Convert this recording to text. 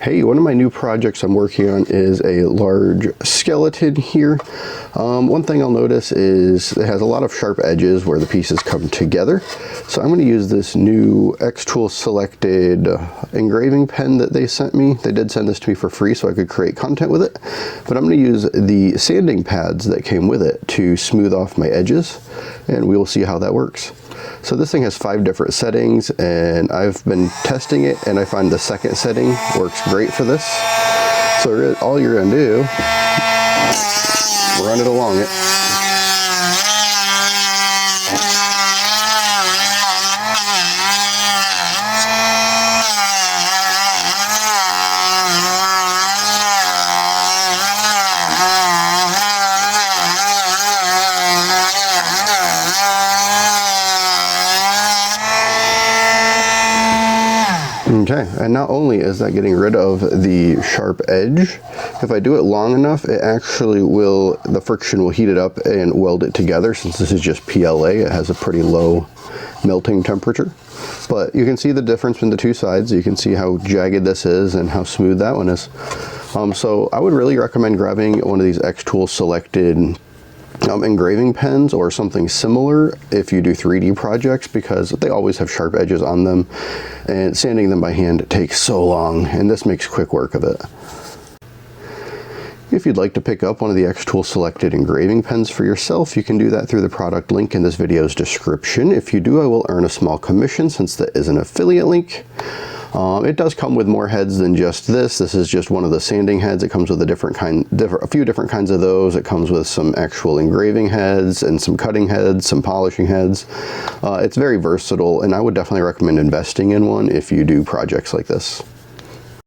Hey, one of my new projects I'm working on is a large skeleton here. One thing I'll notice is it has a lot of sharp edges where the pieces come together. So I'm going to use this new xTool Selected Engraving Pen that they sent me. They did send this to me for free so I could create content with it. But I'm going to use the sanding pads that came with it to smooth off my edges, and we will see how that works. So this thing has 5 different settings, and I've been testing it, and I find the second setting works great for this. So all you're going to do, run it along it. Okay, and not only is that getting rid of the sharp edge, if I do it long enough, it actually will, the friction will heat it up and weld it together. Since this is just PLA, it has a pretty low melting temperature. But you can see the difference in the two sides. You can see how jagged this is and how smooth that one is. So I would really recommend grabbing one of these xTool Selected engraving pens or something similar if you do 3D projects, because they always have sharp edges on them, and sanding them by hand takes so long, and this makes quick work of it. If you'd like to pick up one of the xTool Selected engraving pens for yourself, you can do that through the product link in this video's description. If you do, I will earn a small commission since that is an affiliate link. It does come with more heads than just this. This is just one of the sanding heads. It comes with a few different kinds of those. It comes with some actual engraving heads and some cutting heads, some polishing heads. It's very versatile, and I would definitely recommend investing in one if you do projects like this.